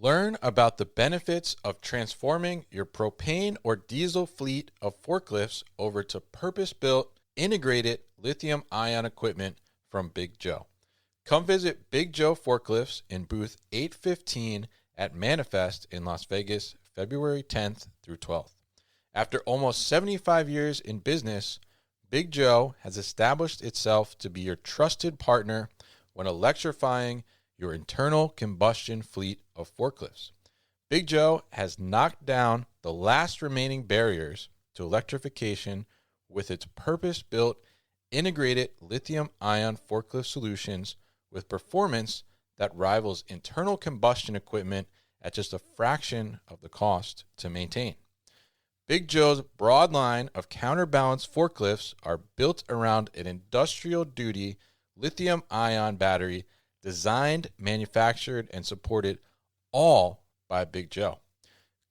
Learn about the benefits of transforming your propane or diesel fleet of forklifts over to purpose-built, integrated lithium-ion equipment from Big Joe. Come visit Big Joe Forklifts in booth 815 at Manifest in Las Vegas, February 10th through 12th. After almost 75 years in business, Big Joe has established itself to be your trusted partner when electrifying your internal combustion fleet of forklifts. Big Joe has knocked down the last remaining barriers to electrification with its purpose-built integrated lithium-ion forklift solutions with performance that rivals internal combustion equipment at just a fraction of the cost to maintain. Big Joe's broad line of counterbalance forklifts are built around an industrial-duty lithium-ion battery designed, manufactured, and supported all by Big Joe.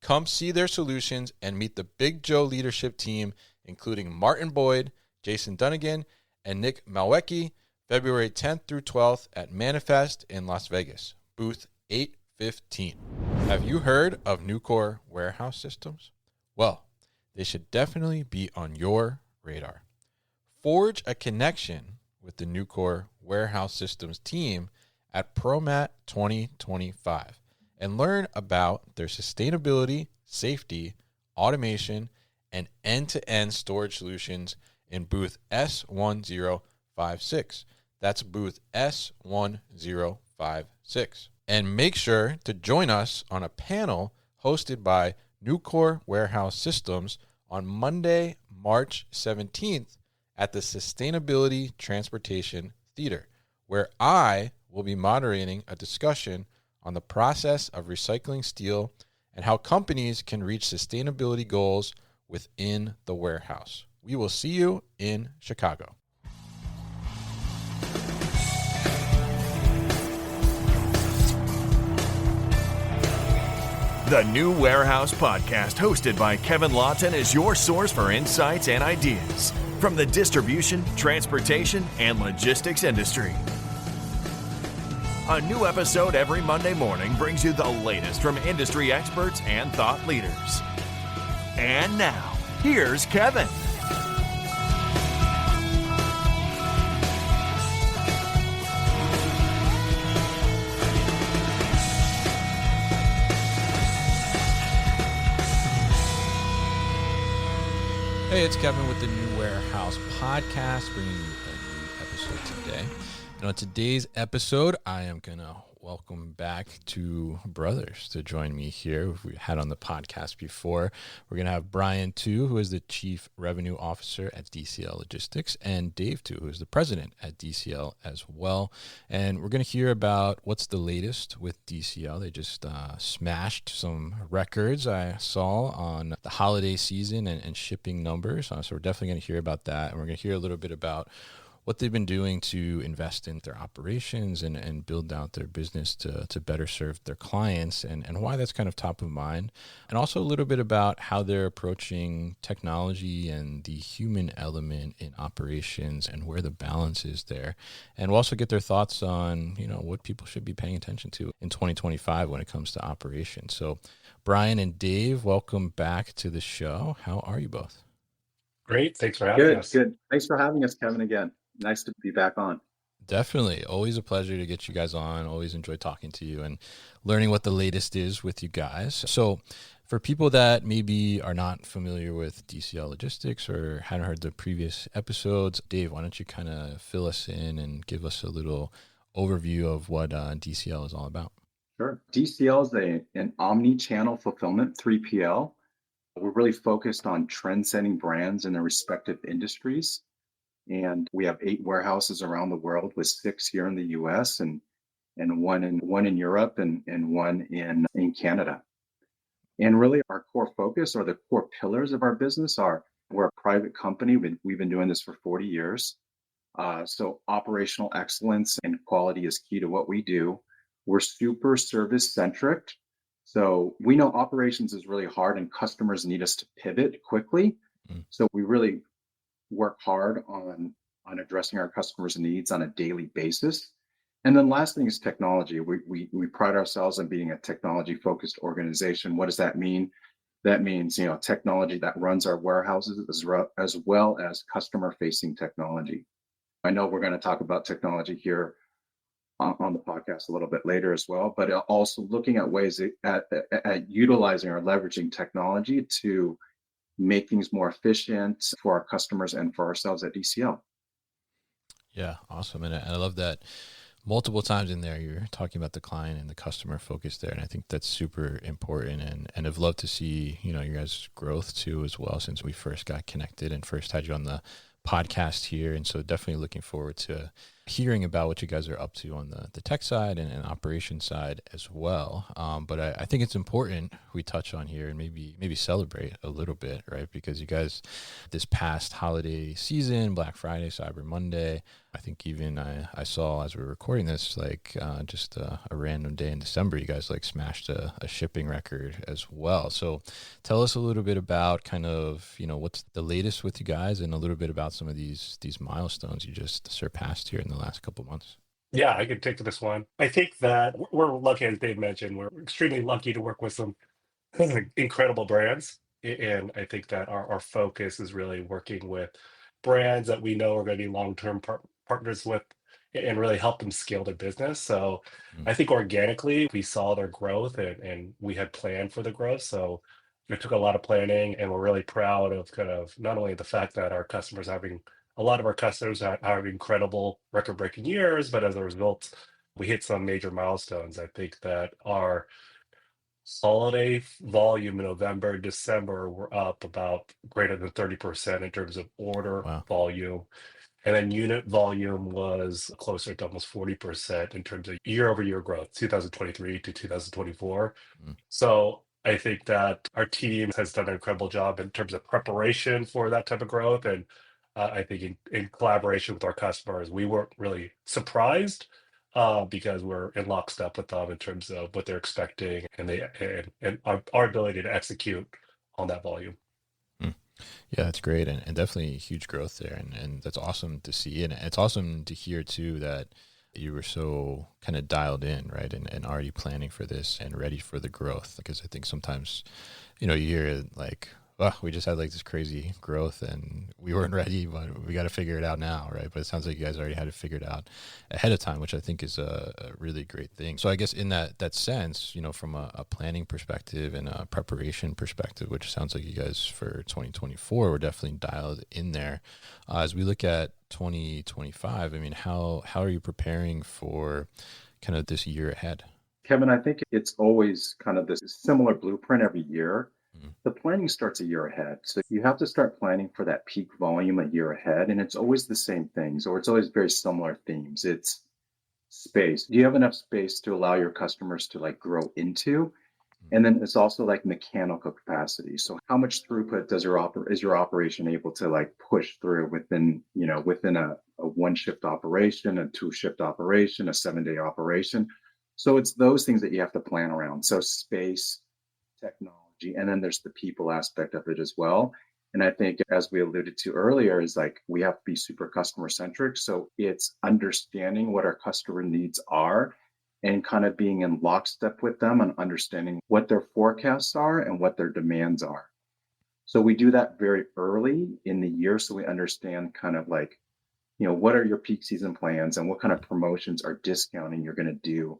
Come see their solutions and meet the Big Joe leadership team, including Martin Boyd, Jason Dunnigan, and Nick Malwecki, February 10th through 12th at Manifest in Las Vegas, booth 815. Have you heard of Nucor Warehouse Systems? Well, they should definitely be on your radar. Forge a connection with the Nucor Warehouse Systems team at ProMat 2025 and learn about their sustainability, safety, automation, and end-to-end storage solutions in booth S1056. That's booth S1056. And make sure to join us on a panel hosted by Nucor Warehouse Systems on Monday, March 17th at the Sustainability Transportation Theater, where I will be moderating a discussion on the process of recycling steel and how companies can reach sustainability goals within the warehouse. We will see you in Chicago. The New Warehouse Podcast, hosted by Kevin Lawton, is your source for insights and ideas from the distribution, transportation, and logistics industry. A new episode every Monday morning brings you the latest from industry experts and thought leaders. And now, here's Kevin. Hey, it's Kevin with the New Warehouse Podcast, bringing you a new episode today. And on today's episode, I am going to welcome back two brothers to join me here. We had on the podcast before. We're going to have Brian Tu, who is the Chief Revenue Officer at DCL Logistics, and Dave Tu, who is the President at DCL as well. And we're going to hear about what's the latest with DCL. They just smashed some records I saw on the holiday season and shipping numbers. So we're definitely going to hear about that. And we're going to hear a little bit about what they've been doing to invest in their operations and build out their business to better serve their clients and why that's kind of top of mind. And also a little bit about how they're approaching technology and the human element in operations and where the balance is there. And we'll also get their thoughts on, what people should be paying attention to in 2025 when it comes to operations. So Brian and Dave, welcome back to the show. How are you both? Great. Thanks for having us. Good. Thanks for having us, Kevin, again. Nice to be back on. Definitely. Always a pleasure to get you guys on. Always enjoy talking to you and learning what the latest is with you guys. So for people that maybe are not familiar with DCL Logistics or hadn't heard the previous episodes, Dave, why don't you kind of fill us in and give us a little overview of what DCL is all about? Sure. DCL is an omni-channel fulfillment, 3PL. We're really focused on trend-setting brands in their respective industries. And we have 8 warehouses around the world, with 6 here in the U.S. and one in Europe and one in Canada. And really, our core focus, or the core pillars of our business, are we're a private company. We've been doing this for 40 years. So operational excellence and quality is key to what we do. We're super service centric. So we know operations is really hard and customers need us to pivot quickly. So we really work hard on addressing our customers' needs on a daily basis. And then last thing is technology. We pride ourselves on being a technology focused organization. What does that mean? That means, technology that runs our warehouses as well as customer facing technology. I know we're going to talk about technology here on the podcast a little bit later as well, but also looking at ways at utilizing or leveraging technology to make things more efficient for our customers and for ourselves at DCL. Yeah, awesome. And I love that multiple times in there you're talking about the client and the customer focus there, and I think that's super important. And I've loved to see your guys' growth too as well since we first got connected and first had you on the podcast here. And so definitely looking forward to hearing about what you guys are up to on the tech side and operation side as well. But I think it's important we touch on here and maybe celebrate a little bit, right? Because you guys, this past holiday season, Black Friday, Cyber Monday, I think even I saw as we were recording this, just a random day in December, you guys smashed a shipping record as well. So tell us a little bit about kind of, what's the latest with you guys and a little bit about some of these milestones you just surpassed here in the last couple of months. Yeah, I could take this one. I think that we're lucky, as Dave mentioned, we're extremely lucky to work with some incredible brands. And I think that our focus is really working with brands that we know are going to be long-term partners with and really help them scale their business. So I think organically we saw their growth and we had planned for the growth. So it took a lot of planning, and we're really proud of kind of not only the fact that a lot of our customers have incredible record-breaking years, but as a result, we hit some major milestones. I think that our holiday volume in November, December were up about greater than 30% in terms of order Wow. volume. And then unit volume was closer to almost 40% in terms of year-over-year growth, 2023 to 2024. So I think that our team has done an incredible job in terms of preparation for that type of growth. And I think in collaboration with our customers, we weren't really surprised because we're in lockstep with them in terms of what they're expecting and our ability to execute on that volume. Yeah, that's great. And definitely huge growth there. And that's awesome to see. And it's awesome to hear too that you were so kind of dialed in, right? And already planning for this and ready for the growth. Because I think sometimes, you hear we just had this crazy growth and we weren't ready, but we got to figure it out now, right? But it sounds like you guys already had it figured out ahead of time, which I think is a really great thing. So I guess in that sense, from a planning perspective and a preparation perspective, which sounds like you guys for 2024 were definitely dialed in there. As we look at 2025, I mean, how are you preparing for kind of this year ahead? Kevin, I think it's always kind of this similar blueprint every year. The planning starts a year ahead. So you have to start planning for that peak volume a year ahead. And it's always the same things, or it's always very similar themes. It's space. Do you have enough space to allow your customers to grow into? And then it's also mechanical capacity. So how much throughput is your operation able to push through within a one shift operation, a 2-shift operation, a 7-day operation? So it's those things that you have to plan around. So space, technology, and then there's the people aspect of it as well. And I think, as we alluded to earlier, is we have to be super customer centric. So it's understanding what our customer needs are and kind of being in lockstep with them and understanding what their forecasts are and what their demands are. So we do that very early in the year. So we understand kind of what are your peak season plans and what kind of promotions or discounting you're going to do,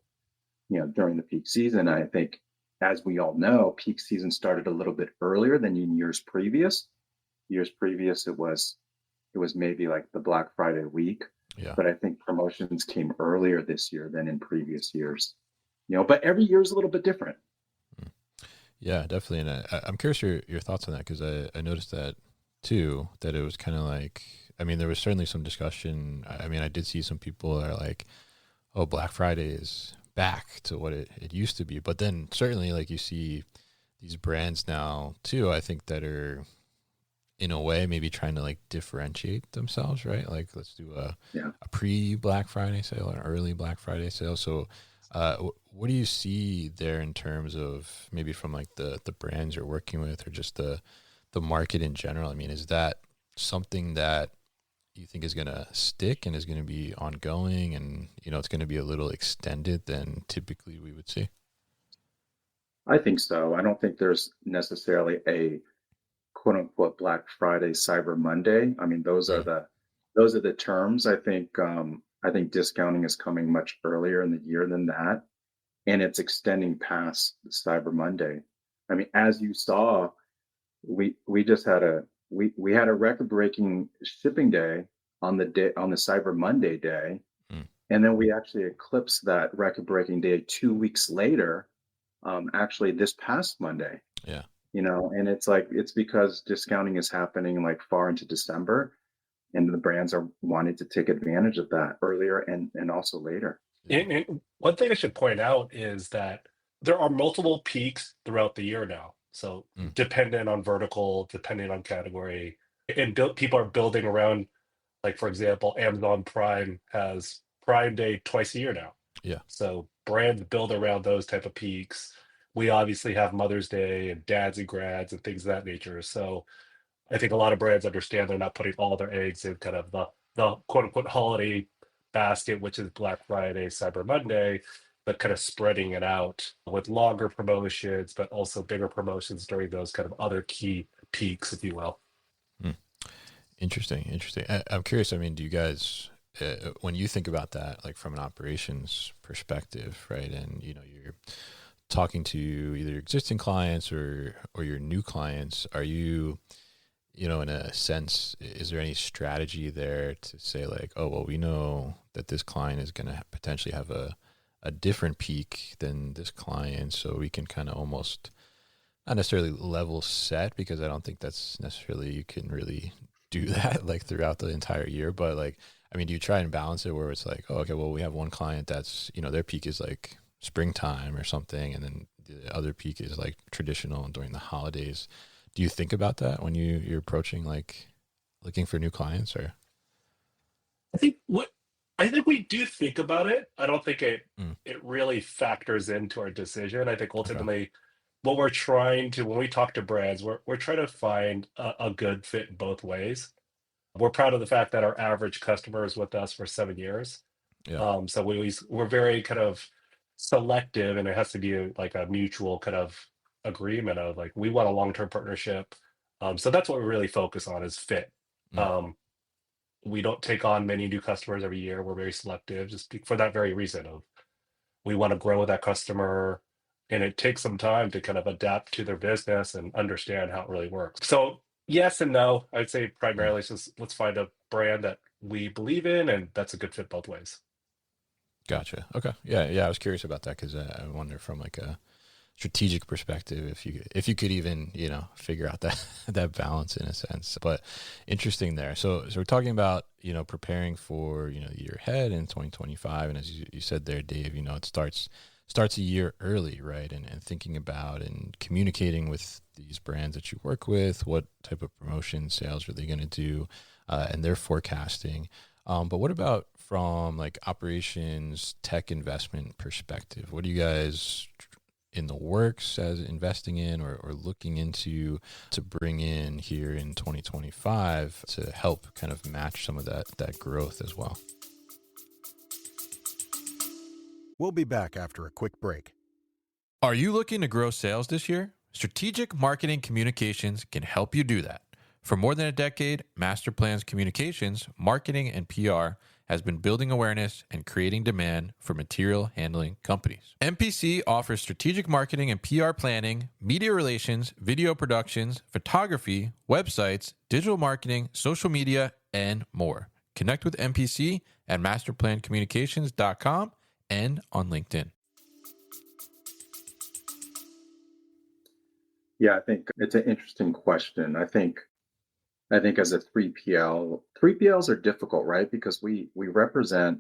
during the peak season. And I think, as we all know, peak season started a little bit earlier than in years previous. Years previous, it was maybe the Black Friday week. Yeah. But I think promotions came earlier this year than in previous years. But every year is a little bit different. Yeah, definitely. And I'm curious your thoughts on that, because I noticed that too, that it was kind of there was certainly some discussion. I did see some people that are oh, Black Friday is back to what it used to be. But then certainly you see these brands now too, I think, that are in a way maybe trying to differentiate themselves, right? Let's do a pre-Black Friday sale or an early Black Friday sale. So what do you see there in terms of maybe from the brands you're working with or just the market in general? Is that something that you think is going to stick and is going to be ongoing, and it's going to be a little extended than typically we would see? I think so. I don't think there's necessarily a quote unquote Black Friday, Cyber Monday. I mean, Mm, those are the terms. I think discounting is coming much earlier in the year than that, and it's extending past Cyber Monday. I mean, as you saw, we just had we had a record breaking shipping day on the Cyber Monday day, mm, and then we actually eclipsed that record breaking day 2 weeks later, actually this past Monday. yeah. And it's like it's because discounting is happening like far into December, and the brands are wanting to take advantage of that earlier and also later. Yeah. And one thing I should point out is that there are multiple peaks throughout the year now. So Mm, dependent on vertical, depending on category, and people are building around. Like for example, Amazon Prime has Prime Day twice a year now. yeah. So brands build around those type of peaks. We obviously have Mother's Day and dads and grads and things of that nature. So I think a lot of brands understand they're not putting all their eggs in kind of the quote unquote holiday basket, which is Black Friday, Cyber Monday, but kind of spreading it out with longer promotions, but also bigger promotions during those kind of other key peaks, if you will. Mm. Interesting. Interesting. I'm curious. I mean, do you guys, when you think about that, like from an operations perspective, right? And you're talking to either existing clients or your new clients, are you, in a sense, is there any strategy there to say like, oh, well, we know that this client is going to potentially have a different peak than this client, so we can kind of almost not necessarily level set, because I don't think that's necessarily you can really do that like throughout the entire year. But like, I mean, do you try and balance it where it's like, oh, okay, well, we have one client that's, their peak is like springtime or something, and then the other peak is like traditional during the holidays. Do you think about that when you're approaching like looking for new clients or? I think what I think we do think about it. I don't think Mm, it really factors into our decision. I think okay. ultimately what we're trying to when we talk to brands, we're trying to find a good fit in both ways. We're proud of the fact that our average customer is with us for 7 years. Yeah. So we're very kind of selective, and it has to be like a mutual kind of agreement of like we want a long-term partnership. So that's what we really focus on is fit. Mm, Um, we don't take on many new customers every year. We're very selective just for that very reason of we want to grow with that customer, and it takes some time to kind of adapt to their business and understand how it really works. So yes and no. I'd say mm. primarily it's just let's find a brand that we believe in, and that's a good fit both ways. Gotcha. Okay. Yeah. Yeah. I was curious about that because I wonder from like a strategic perspective if you could even figure out that that balance in a sense. But interesting there. So we're talking about preparing for the year ahead in 2025, and as you said there, Dave, it starts a year early, right? And thinking about and communicating with these brands that you work with, what type of promotion sales are they going to do, and their forecasting. But what about from like operations tech investment perspective? What do you guys in the works as investing in or looking into to bring in here in 2025 to help kind of match some of that growth as well? We'll be back after a quick break. Are you looking to grow sales this year? Strategic Marketing Communications can help you do that. For more than a decade, Master Plans Communications, Marketing, and PR has been building awareness and creating demand for material handling companies. MPC offers strategic marketing and PR planning, media relations, video productions, photography, websites, digital marketing, social media, and more. Connect with MPC at masterplancommunications.com and on LinkedIn. Yeah, I think it's an interesting question. I think as a 3PL, 3PLs are difficult, right? Because we represent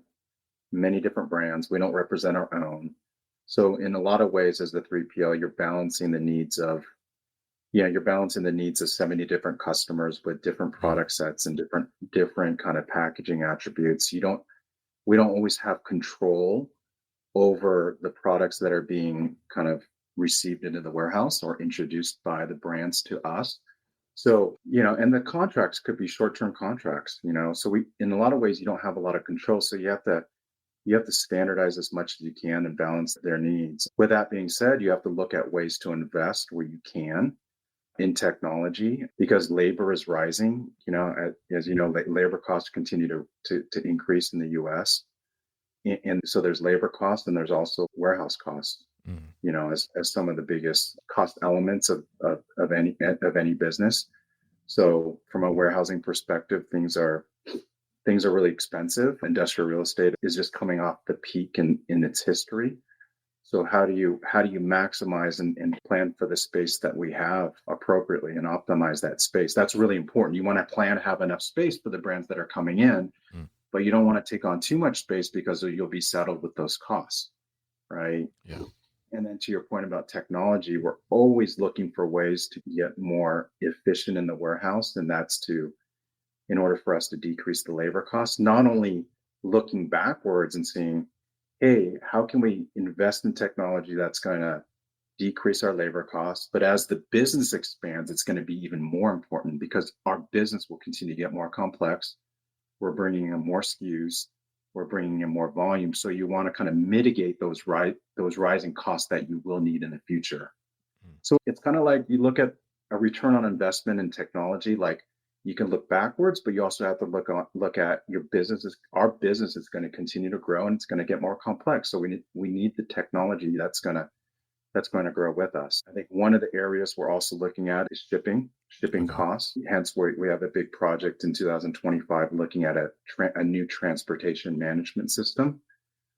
many different brands. We don't represent our own. So in a lot of ways, as the 3PL, you're balancing the needs of 70 different customers with different Mm, product sets and different kind of packaging attributes. We don't always have control over the products that are being kind of received into the warehouse or introduced by the brands to us. So, and the contracts could be short-term contracts, so in a lot of ways, you don't have a lot of control. So you have to standardize as much as you can and balance their needs. With that being said, you have to look at ways to invest where you can in technology because labor is rising. As you know, labor costs continue to increase in the US. And so there's labor costs and there's also warehouse costs, Mm. as some of the biggest cost elements of any business. So from a warehousing perspective, things are really expensive. Industrial real estate is just coming off the peak in its history. So how do you maximize and plan for the space that we have appropriately and optimize that space? That's really important. You want to plan to have enough space for the brands that are coming in, Mm. but you don't want to take on too much space because you'll be saddled with those costs, right? Yeah. And then to your point about technology, we're always looking for ways to get more efficient in the warehouse, and that's in order for us to decrease the labor costs, not only looking backwards and seeing, hey, how can we invest in technology that's going to decrease our labor costs? But as the business expands, it's going to be even more important because our business will continue to get more complex. We're bringing in more SKUs, we're bringing in more volume. So you want to kind of mitigate those rising costs that you will need in the future. Mm. So it's kind of like you look at a return on investment in technology, like you can look backwards, but you also have to look at your businesses. Our business is going to continue to grow and it's going to get more complex. So we need the technology that's going to grow with us. I think one of the areas we're also looking at is shipping Okay. costs. Hence, we have a big project in 2025 looking at a new transportation management system.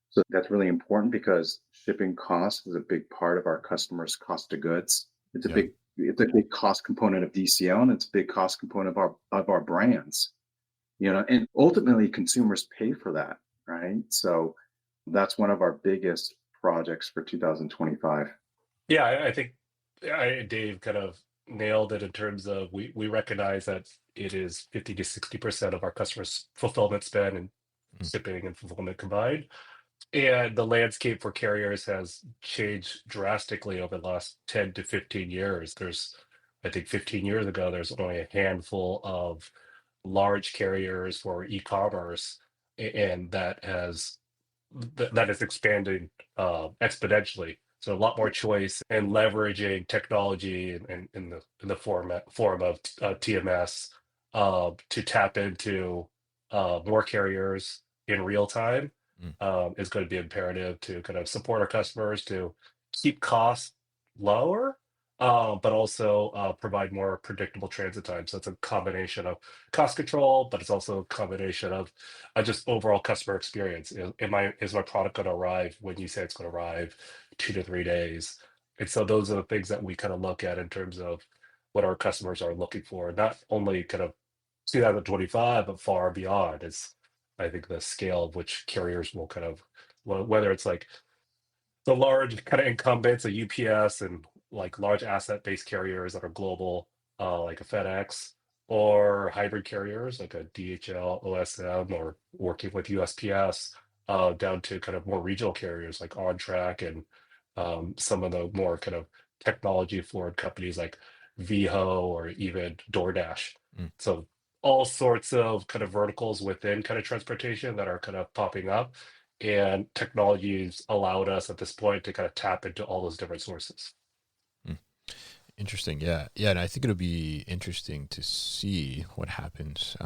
So that's really important because shipping costs is a big part of our customers' cost of goods. It's a Yeah. big cost component of DCL, and it's a big cost component of our brands. And ultimately consumers pay for that, right? So that's one of our biggest projects for 2025. Yeah, I think Dave kind of nailed it in terms of we recognize that it is 50 to 60% of our customers' fulfillment spend and Mm. shipping and fulfillment combined. And the landscape for carriers has changed drastically over the last 10 to 15 years. I think 15 years ago, there's only a handful of large carriers for e-commerce, and that is expanding exponentially. So a lot more choice and leveraging technology in the form of TMS to tap into more carriers in real time Mm. is going to be imperative to kind of support our customers to keep costs lower, but also provide more predictable transit time. So it's a combination of cost control, but it's also a combination of just overall customer experience. Is my product going to arrive when you say it's going to arrive 2 to 3 days? And so those are the things that we kind of look at in terms of what our customers are looking for, not only kind of 2025, but far beyond. It's I think the scale of which carriers will kind of whether it's like the large kind of incumbents, a UPS and like large asset-based carriers that are global, like a FedEx, or hybrid carriers like a DHL, OSM, or working with USPS, down to kind of more regional carriers like OnTrack and some of the more kind of technology-forward companies like Viho or even DoorDash. Mm. So all sorts of kind of verticals within kind of transportation that are kind of popping up, and technologies allowed us at this point to kind of tap into all those different sources. Mm. Interesting. Yeah. Yeah. And I think it'll be interesting to see what happens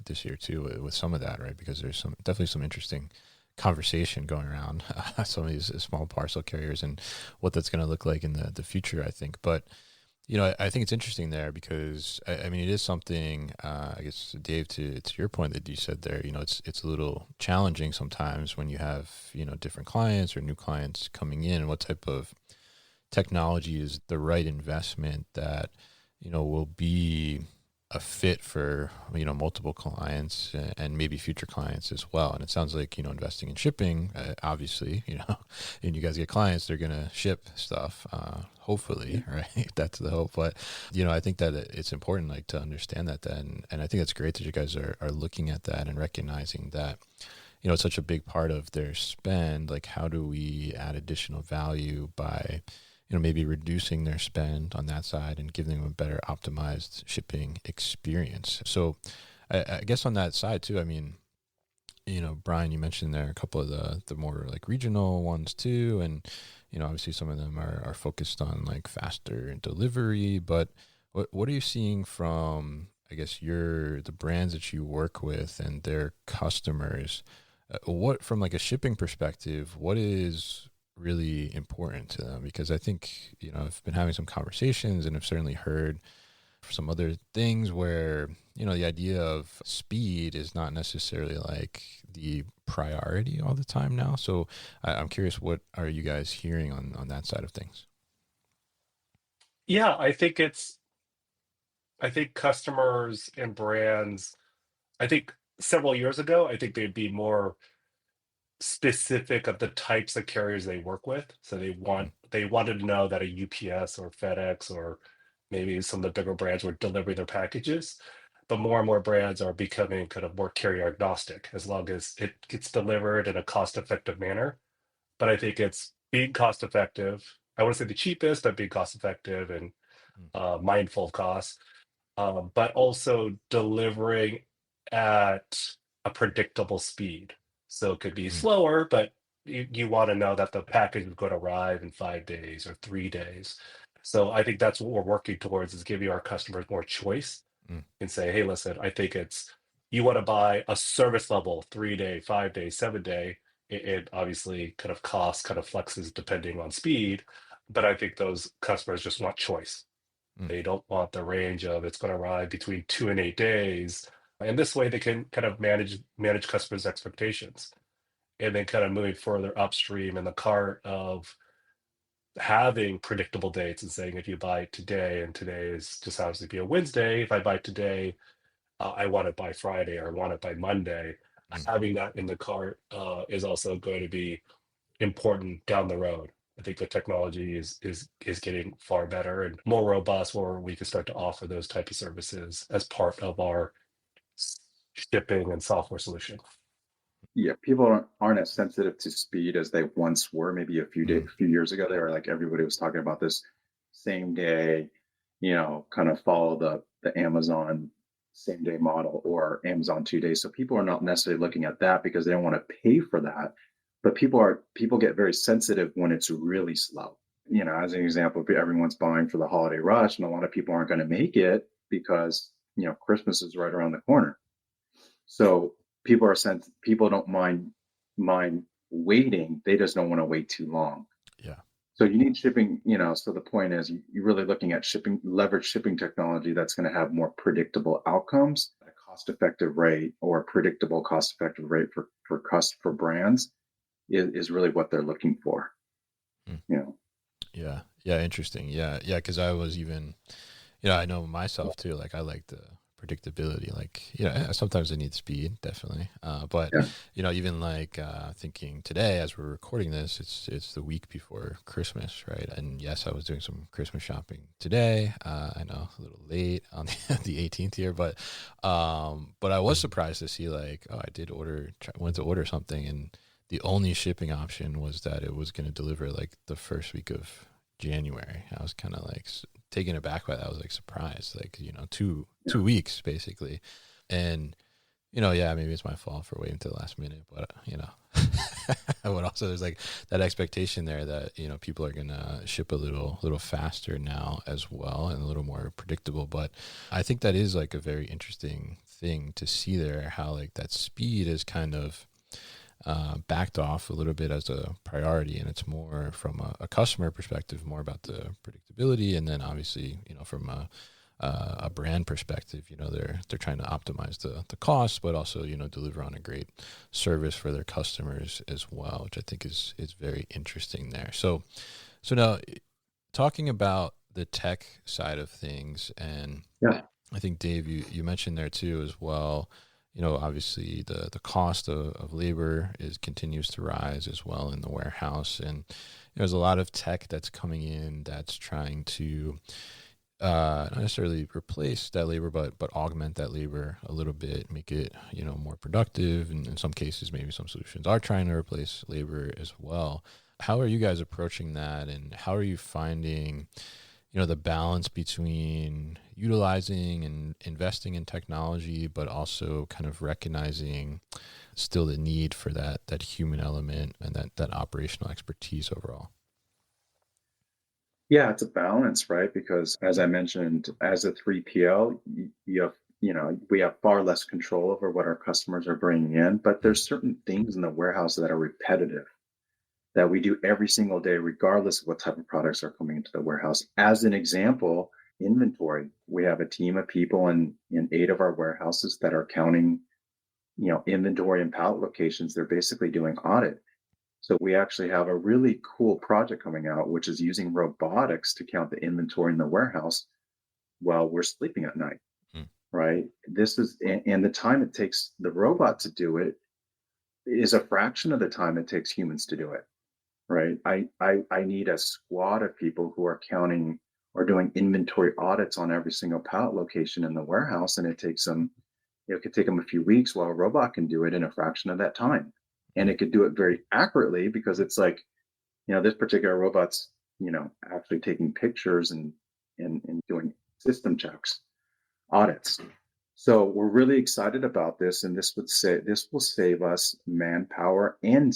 this year too with some of that, right? Because there's definitely some interesting conversation going around some of these small parcel carriers and what that's going to look like in the future, I think. But, I think it's interesting there because, I mean, it is something, I guess, Dave, to your point that you said there, it's a little challenging sometimes when you have, different clients or new clients coming in and what type of technology is the right investment that will be a fit for multiple clients and maybe future clients as well. And it sounds like investing in shipping, obviously, and you guys get clients, they're gonna ship stuff, hopefully, right? That's the hope. But I think that it's important like to understand that then, and I think it's great that you guys are looking at that and recognizing that it's such a big part of their spend. Like, how do we add additional value by maybe reducing their spend on that side and giving them a better optimized shipping experience. So I guess on that side too, I mean, Brian, you mentioned there a couple of the more like regional ones too. And, obviously some of them are focused on like faster delivery, but what are you seeing from, I guess, the brands that you work with and their customers? What, from like a shipping perspective, what is really important to them? Because I think, I've been having some conversations and I've certainly heard some other things where, the idea of speed is not necessarily like the priority all the time now. So I'm curious, what are you guys hearing on that side of things? Yeah, I think customers and brands, I think several years ago, I think they'd be more specific of the types of carriers they work with. So Mm, they wanted to know that a UPS or FedEx or maybe some of the bigger brands were delivering their packages. But more and more brands are becoming kind of more carrier agnostic as long as it gets delivered in a cost-effective manner. But I think it's being cost effective. I want to say the cheapest, but being cost effective and mm, mindful of costs, but also delivering at a predictable speed. So it could be mm, slower, but you want to know that the package is going to arrive in 5 days or 3 days. So I think that's what we're working towards, is giving our customers more choice mm, and say, hey, listen, I think it's, you want to buy a service level 3 day, 5 day, 7 day. It obviously kind of cost kind of flexes depending on speed, but I think those customers just want choice. mm, They don't want the range of it's going to arrive between 2 and 8 days. And this way they can kind of manage customers' expectations. And then kind of moving further upstream in the cart of having predictable dates and saying if you buy today, and today is just happens to be a Wednesday, if I buy today, I want it by Friday or I want it by Monday. mm. Having that in the cart is also going to be important down the road. I think the technology is getting far better and more robust, where we can start to offer those type of services as part of our shipping and software solution. Yeah, people aren't as sensitive to speed as they once were. Maybe Mm, few years ago, they were like everybody was talking about this same day, kind of follow the Amazon same day model or Amazon 2 days. So people are not necessarily looking at that because they don't want to pay for that. But people get very sensitive when it's really slow. As an example, if everyone's buying for the holiday rush, and a lot of people aren't going to make it because Christmas is right around the corner. So people don't mind waiting. They just don't want to wait too long. yeah. So you need shipping, so the point is you're really looking at leverage shipping technology that's going to have more predictable outcomes at a cost effective rate, or a predictable cost effective rate for brands is really what they're looking for. Mm. You know. Yeah. Yeah. Interesting. Yeah. Yeah. Cause I was even, I know myself too. Like I like the predictability, like, sometimes I need speed, definitely. But, Yeah. even like thinking today as we're recording this, it's the week before Christmas, right? And yes, I was doing some Christmas shopping today. I know a little late on the 18th here, but I was surprised to see like, oh, I did went to order something, and the only shipping option was that it was going to deliver like the first week of January. I was kind of like taken aback by that. I was like surprised, like, two weeks basically. And, yeah, maybe it's my fault for waiting to the last minute, but, but also there's like that expectation there that, people are going to ship a little faster now as well, and a little more predictable. But I think that is like a very interesting thing to see there, how like that speed is kind of backed off a little bit as a priority, and it's more from a customer perspective, more about the predictability, and then obviously, from a brand perspective, they're trying to optimize the cost, but also deliver on a great service for their customers as well, which I think is very interesting there. So now talking about the tech side of things, and Yeah. I think Dave, you mentioned there too as well. Obviously the cost of labor continues to rise as well in the warehouse. And there's a lot of tech that's coming in that's trying to not necessarily replace that labor, but augment that labor a little bit, make it, more productive. And in some cases, maybe some solutions are trying to replace labor as well. How are you guys approaching that, and how are you finding, the balance between utilizing and investing in technology, but also kind of recognizing still the need for that human element and that operational expertise overall? Yeah, it's a balance, right? Because as I mentioned, as a 3PL, you have, we have far less control over what our customers are bringing in, but Mm, there's certain things in the warehouse that are repetitive that we do every single day, regardless of what type of products are coming into the warehouse. As an example, inventory. We have a team of people in 8 of our warehouses that are counting, inventory and pallet locations. They're basically doing audit. So we actually have a really cool project coming out, which is using robotics to count the inventory in the warehouse while we're sleeping at night, mm, right? This is, and the time it takes the robot to do it is a fraction of the time it takes humans to do it, right? I need a squad of people who are counting or doing inventory audits on every single pallet location in the warehouse, and it could take them a few weeks, while a robot can do it in a fraction of that time, and mm. it could do it very accurately because it's like, this particular robot's, actually taking pictures and doing system checks, audits. So we're really excited about this, and this will save us manpower and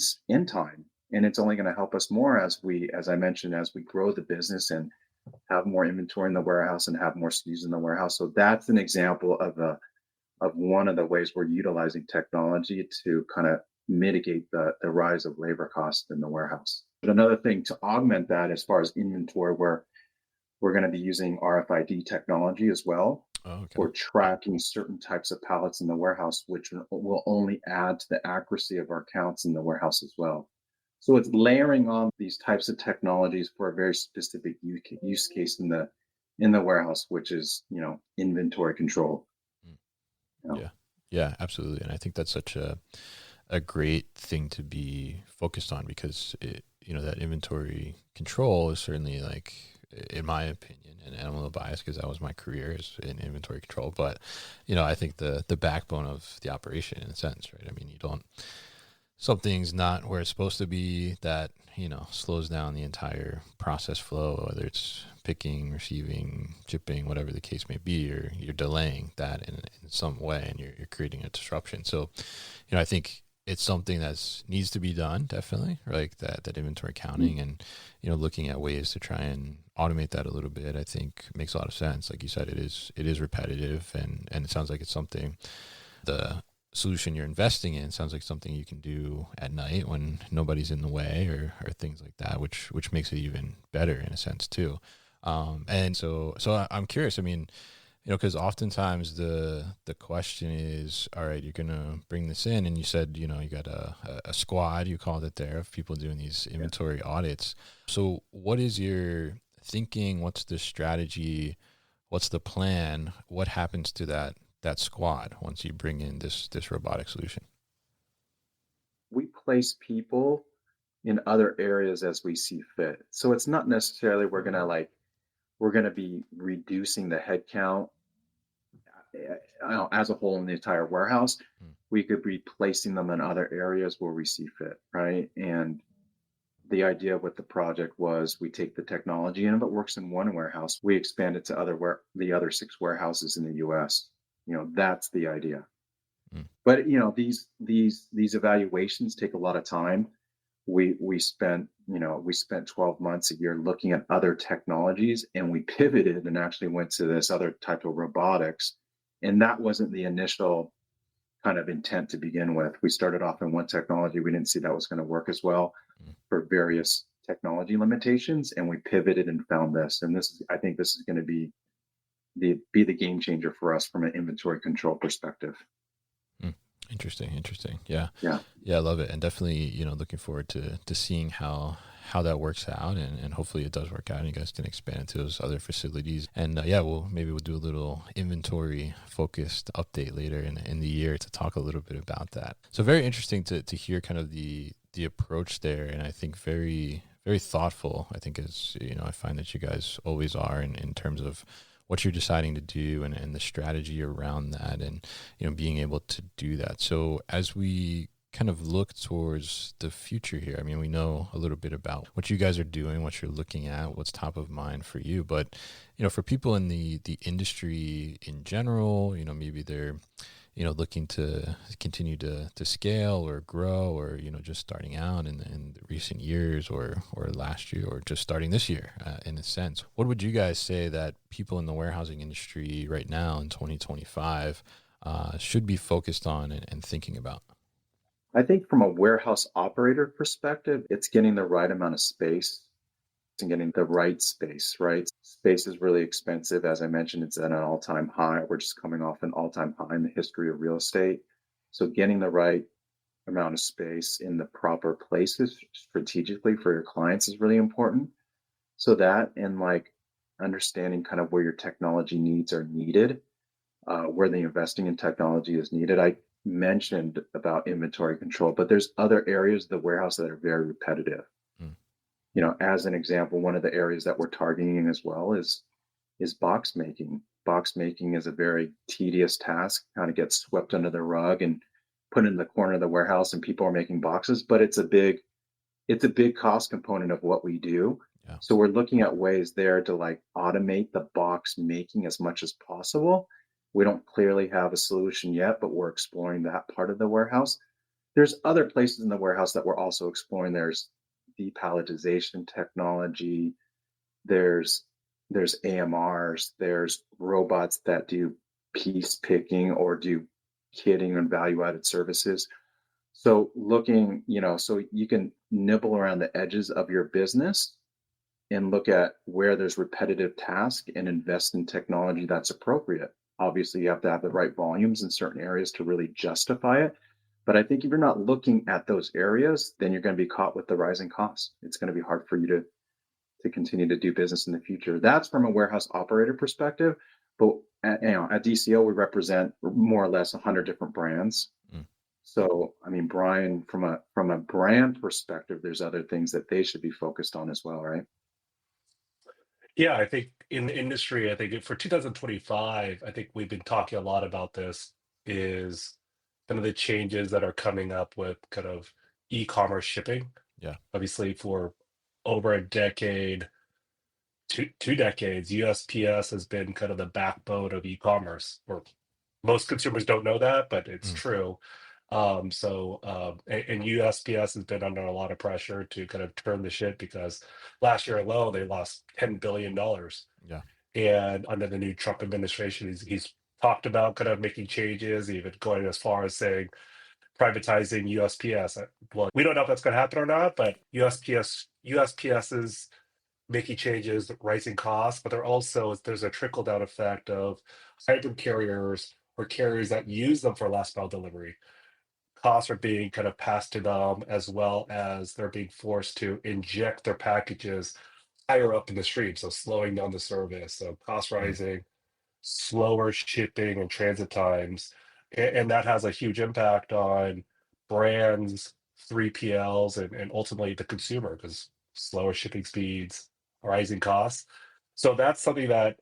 time, and it's only going to help us more as I mentioned, as we grow the business and have more inventory in the warehouse and have more SKUs in the warehouse. So that's an example of one of the ways we're utilizing technology to kind of mitigate the rise of labor costs in the warehouse. But another thing to augment that, as far as inventory, we're going to be using RFID technology as well Oh, okay. for tracking certain types of pallets in the warehouse, which will only add to the accuracy of our counts in the warehouse as well. So it's layering on these types of technologies for a very specific use case in the warehouse, which is, inventory control. Mm. You know? Yeah. Yeah, absolutely. And I think that's such a great thing to be focused on, because that inventory control is certainly, like, in my opinion, and I'm a little biased because that was my career, is in inventory control, but I think the backbone of the operation, in a sense, right? I mean, something's not where it's supposed to be, that slows down the entire process flow, whether it's picking, receiving, shipping, whatever the case may be, or you're delaying that in some way, and you're creating a disruption. So I think it's something that needs to be done, definitely, like that inventory counting, and looking at ways to try and automate that a little bit, I think makes a lot of sense. Like you said, it is repetitive, and it sounds like it's something, the solution you're investing in sounds like something you can do at night when nobody's in the way, or things like that, which makes it even better in a sense too. And so I'm curious. I mean, because oftentimes the question is, all right, you're gonna bring this in, and you said, you got a squad, you called it there, of people doing these inventory audits. So what is your thinking? What's the strategy? What's the plan? What happens to that squad once you bring in this robotic solution? We place people in other areas as we see fit. So it's not necessarily we're gonna be reducing the headcount as a whole in the entire warehouse. Mm, We could be placing them in other areas where we see fit, right? And the idea with the project was, we take the technology, and if it works in one warehouse, we expand it to the other 6 warehouses in the US. That's the idea. mm, But these evaluations take a lot of time. We spent 12 months a year looking at other technologies, and we pivoted and actually went to this other type of robotics. And that wasn't the initial kind of intent to begin with. We started off in one technology. We didn't see that was going to work as well mm. for various technology limitations, and we pivoted and found this. And I think this is going to be the game changer for us from an inventory control perspective. Mm. Interesting. Yeah. Yeah. Yeah, I love it. And definitely, looking forward to seeing how that works out, and hopefully it does work out, and you guys can expand into those other facilities. And yeah, maybe we'll do a little inventory focused update later in the year to talk a little bit about that. So very interesting to hear kind of the approach there. And I think very, very thoughtful, I think, is, I find that you guys always are in terms of what you're deciding to do, and the strategy around that, and being able to do that. So as we kind of look towards the future here? I mean, we know a little bit about what you guys are doing, what you're looking at, what's top of mind for you. But, for people in the industry in general, maybe they're, looking to continue to scale or grow, or, just starting out in the recent years or last year, or just starting this year, in a sense. What would you guys say that people in the warehousing industry right now in 2025 should be focused on and thinking about? I think from a warehouse operator perspective, it's getting the right amount of space and getting the right space, right? Space is really expensive. As I mentioned, it's at an all-time high. We're just coming off an all-time high in the history of real estate. So getting the right amount of space in the proper places strategically for your clients is really important. So that, and like understanding kind of where your technology needs are needed, where the investing in technology is needed. I mentioned about inventory control, but there's other areas of the warehouse that are very repetitive. Mm. As an example, one of the areas that we're targeting as well is box making. Box making is a very tedious task, kind of gets swept under the rug and put in the corner of the warehouse, and people are making boxes, but it's a big cost component of what we do. Yeah. So we're looking at ways there to like automate the box making as much as possible. We don't clearly have a solution yet, but we're exploring that part of the warehouse. There's other places in the warehouse that we're also exploring. There's depalletization technology. There's AMRs. There's robots that do piece picking or do kitting and value-added services. So looking, so you can nibble around the edges of your business and look at where there's repetitive tasks and invest in technology that's appropriate. Obviously, you have to have the right volumes in certain areas to really justify it. But I think if you're not looking at those areas, then you're going to be caught with the rising costs. It's going to be hard for you to continue to do business in the future. That's from a warehouse operator perspective. But at DCL, we represent more or less 100 different brands. Mm. So, I mean, Brian, from a brand perspective, there's other things that they should be focused on as well, right? Yeah, I think in the industry, I think for 2025, I think we've been talking a lot about this, is kind of the changes that are coming up with kind of e-commerce shipping. Yeah. Obviously, for over a decade, two decades, USPS has been kind of the backbone of e-commerce. Or most consumers don't know that, but it's true. And USPS has been under a lot of pressure to kind of turn the ship, because last year alone they lost $10 billion. Yeah. And under the new Trump administration, he's talked about kind of making changes, even going as far as saying privatizing USPS. Well, we don't know if that's going to happen or not, but USPS is making changes, rising costs, but there's a trickle down effect of hybrid carriers or carriers that use them for last mile delivery. Costs are being kind of passed to them, as well as they're being forced to inject their packages higher up in the stream, so slowing down the service. So cost rising, slower shipping and transit times, and that has a huge impact on brands, 3PLs, and ultimately the consumer, because slower shipping speeds, rising costs. So that's something that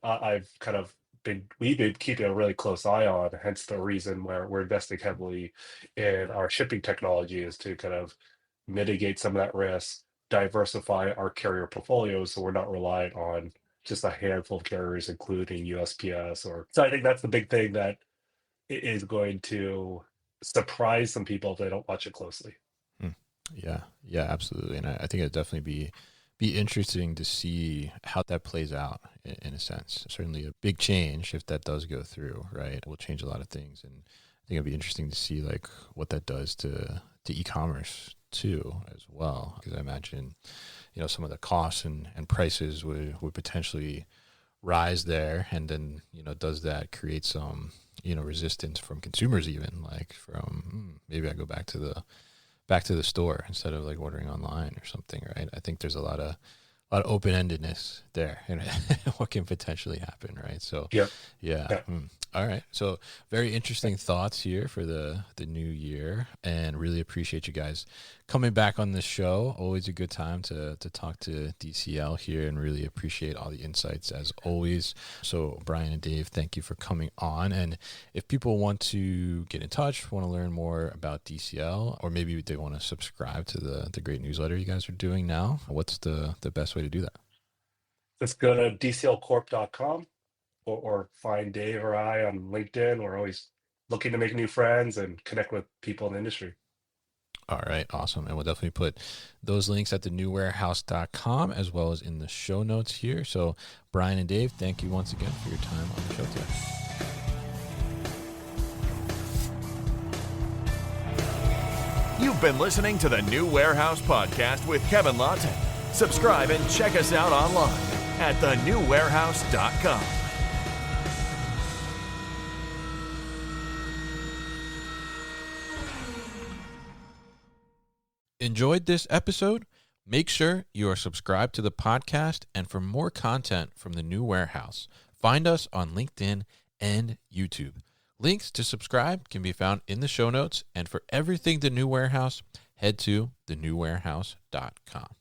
we've been keeping a really close eye on. Hence the reason where we're investing heavily in our shipping technology, is to kind of mitigate some of that risk, diversify our carrier portfolios, so we're not reliant on just a handful of carriers, including USPS. So I think that's the big thing that is going to surprise some people if they don't watch it closely. Yeah, absolutely. And I think it'd definitely be interesting to see how that plays out in a sense. Certainly a big change if that does go through, right? It will change a lot of things. And I think it'd be interesting to see like what that does to e-commerce too, as well. Because I imagine, some of the costs and prices would potentially rise there. And then, does that create some, resistance from consumers, even like from maybe I go back to the store instead of like ordering online or something, right? I think there's a lot of open-endedness there and what can potentially happen, right? So Yep. yeah. Yeah. All right. So very interesting thoughts here for the new year, and really appreciate you guys coming back on the show. Always a good time to talk to DCL here, and really appreciate all the insights as always. So Brian and Dave, thank you for coming on. And if people want to get in touch, want to learn more about DCL, or maybe they want to subscribe to the great newsletter you guys are doing now, what's the best way to do that? Just go to dclcorp.com or find Dave or I on LinkedIn. We're always looking to make new friends and connect with people in the industry. All right, awesome. And we'll definitely put those links at thenewwarehouse.com as well as in the show notes here. So Brian and Dave, thank you once again for your time on the show today. You've been listening to the New Warehouse Podcast with Kevin Lawton. Subscribe and check us out online at thenewwarehouse.com. Enjoyed this episode? Make sure you are subscribed to the podcast, and for more content from the New Warehouse, find us on LinkedIn and YouTube. Links to subscribe can be found in the show notes, and for everything The New Warehouse, head to thenewwarehouse.com.